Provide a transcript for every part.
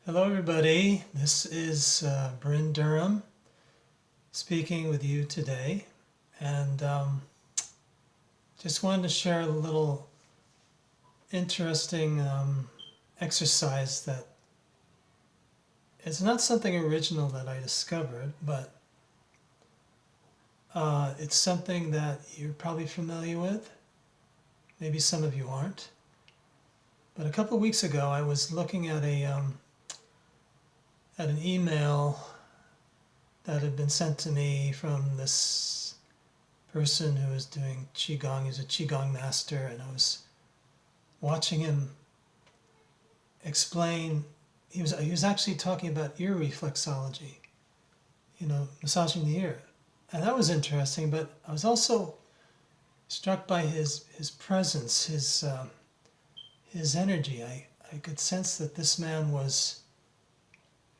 Hello, everybody. This is Bryn Durham speaking with you today. And just wanted to share a little interesting exercise that is not something original that I discovered, but it's something that you're probably familiar with. Maybe some of you aren't. But a couple of weeks ago, I was looking at an email that had been sent to me from this person who was doing qigong. He's a qigong master, and I was watching him explain. He was actually talking about ear reflexology, massaging the ear, and that was interesting. But I was also struck by his presence, his energy. I could sense that this man was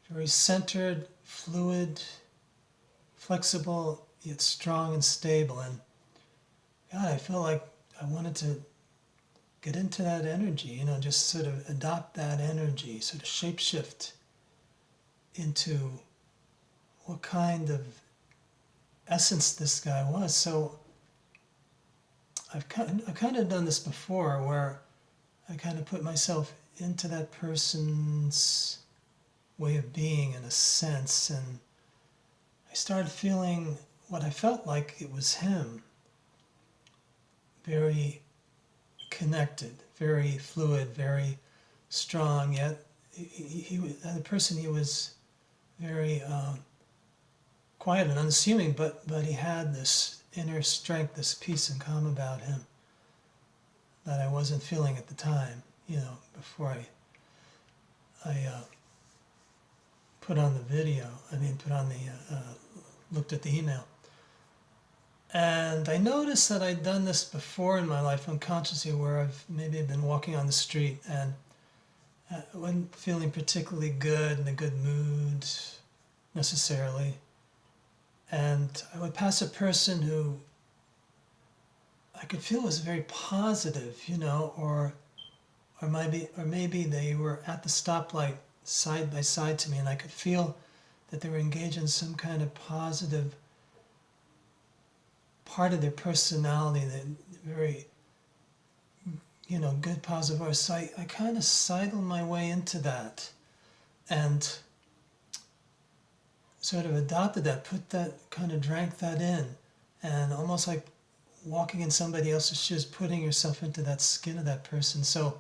very centered, fluid, flexible, yet strong and stable. And God, I felt like I wanted to get into that energy, just sort of adopt that energy, sort of shapeshift into what kind of essence this guy was. So I've kind of done this before where I kind of put myself into that person's way of being in a sense, and I started feeling what I felt like it was him. Very connected, very fluid, very strong, yet the person, he was very quiet and unassuming, but he had this inner strength, this peace and calm about him that I wasn't feeling at the time, before I put on the video, looked at the email. And I noticed that I'd done this before in my life unconsciously, where I've maybe been walking on the street and I wasn't feeling particularly good, in a good mood necessarily. And I would pass a person who I could feel was very positive, or maybe they were at the stoplight side by side to me, and I could feel that they were engaged in some kind of positive part of their personality, that very, good positive voice. So I kind of sidled my way into that and sort of adopted that, drank that in, and almost like walking in somebody else's shoes, putting yourself into that skin of that person. So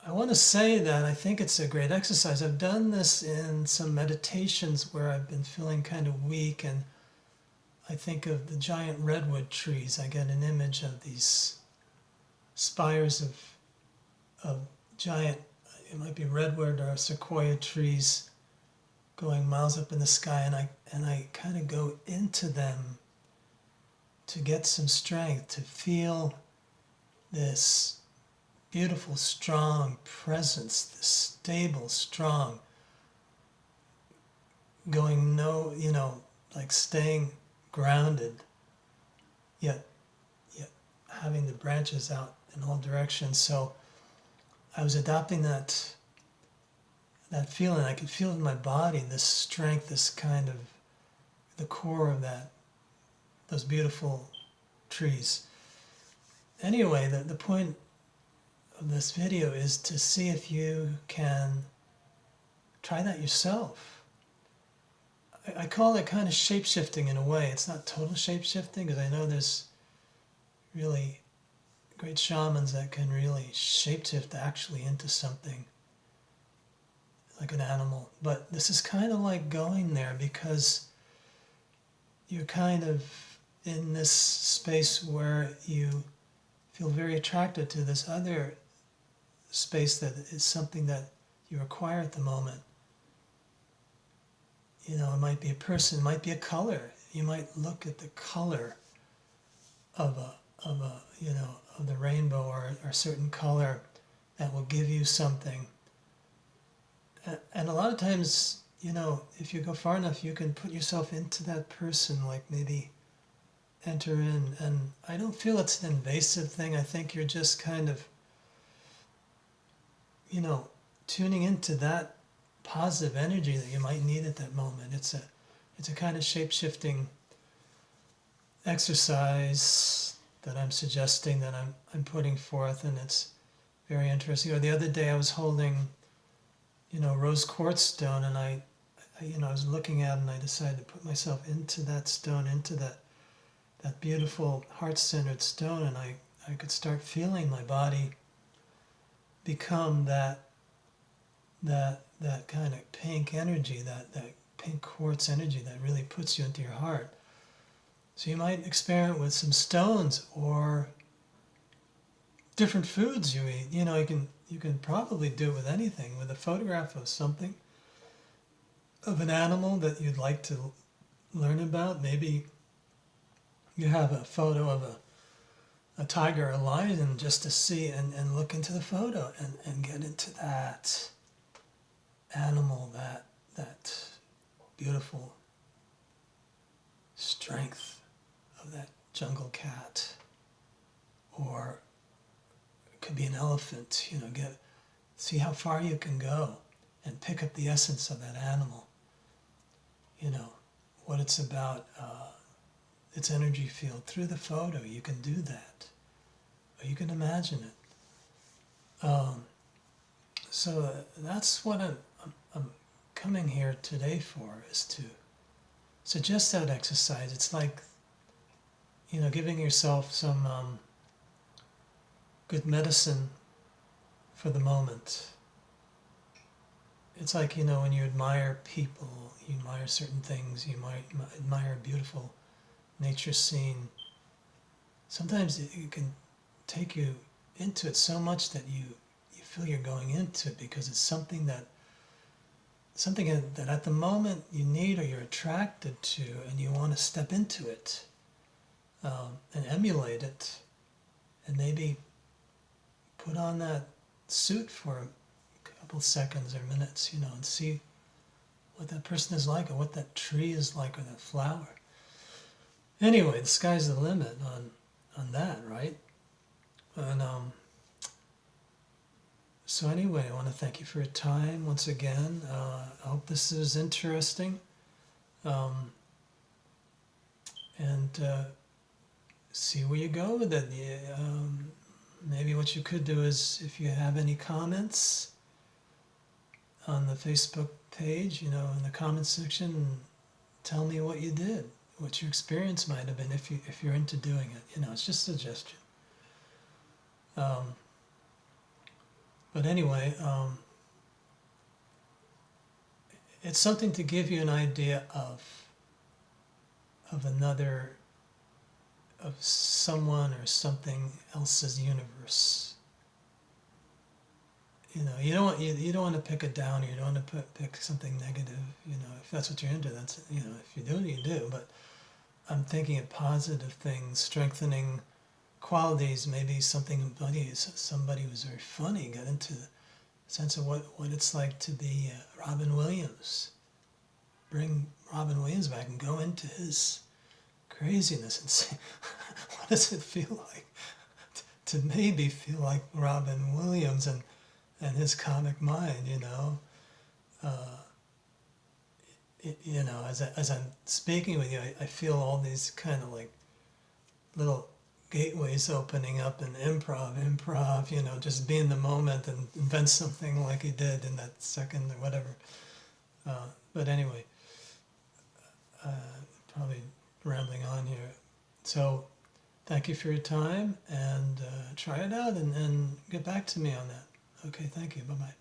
I want to say that I think it's a great exercise. I've done this in some meditations where I've been feeling kind of weak, and I think of the giant redwood trees. I get an image of these spires of giant, it might be redwood or sequoia trees going miles up in the sky, and I kind of go into them to get some strength, to feel this beautiful, strong presence, this stable, strong, going like staying grounded, yet having the branches out in all directions. So I was adopting that feeling. I could feel in my body this strength, this kind of the core of those beautiful trees. Anyway, the point of this video is to see if you can try that yourself. I call it kind of shape-shifting in a way. It's not total shape-shifting, because I know there's really great shamans that can really shape-shift actually into something like an animal. But this is kind of like going there, because you're kind of in this space where you feel very attracted to this other space that is something that you require at the moment. It might be a person, it might be a color. You might look at the color of the rainbow, or a certain color that will give you something. And a lot of times, if you go far enough, you can put yourself into that person, like maybe enter in. And I don't feel it's an invasive thing. I think you're just kind of, tuning into that positive energy that you might need at that moment. It's a kind of shape-shifting exercise that I'm suggesting, that I'm putting forth, and it's very interesting. Or the other day I was holding, rose quartz stone, and I was looking at it, and I decided to put myself into that stone, into that beautiful heart-centered stone, and I could start feeling my body become that kind of pink energy, that pink quartz energy that really puts you into your heart. So you might experiment with some stones or different foods you eat. You can probably do it with anything, with a photograph of something, of an animal that you'd like to learn about. Maybe you have a photo of a tiger or a lion, just to see and look into the photo and get into that animal, that beautiful strength of that jungle cat. Or it could be an elephant. See how far you can go and pick up the essence of that animal. What it's about, its energy field through the photo. You can do that, or you can imagine it. So that's what I'm coming here today for, is to suggest that exercise. It's like, giving yourself some good medicine for the moment. It's like, when you admire people, you admire certain things, you might admire a beautiful nature scene. Sometimes it can take you into it so much that you feel you're going into it, because it's something that at the moment you need, or you're attracted to, and you want to step into it and emulate it, and maybe put on that suit for a couple seconds or minutes, and see what that person is like, or what that tree is like, or that flower. Anyway, the sky's the limit on that, right? And so anyway, I want to thank you for your time once again. I hope this is interesting. And see where you go with it. Maybe what you could do is, if you have any comments on the Facebook page, in the comments section, tell me what you did, what your experience might have been, if you're into doing it. It's just a suggestion. But anyway, it's something to give you an idea of someone or something else's universe. You don't want to pick it down, or you don't want to pick something negative. If that's what you're into, that's, if you do, you do. But I'm thinking of positive things, strengthening qualities. Maybe somebody who's very funny got into the sense of what it's like to be Robin Williams. Bring Robin Williams back and go into his craziness and say, what does it feel like to maybe feel like Robin Williams and his comic mind, as I'm speaking with you, I feel all these kind of like little gateways opening up, and improv, just be in the moment and invent something like he did in that second or whatever. But anyway, probably rambling on here. So thank you for your time, and try it out and get back to me on that. Okay, thank you. Bye-bye.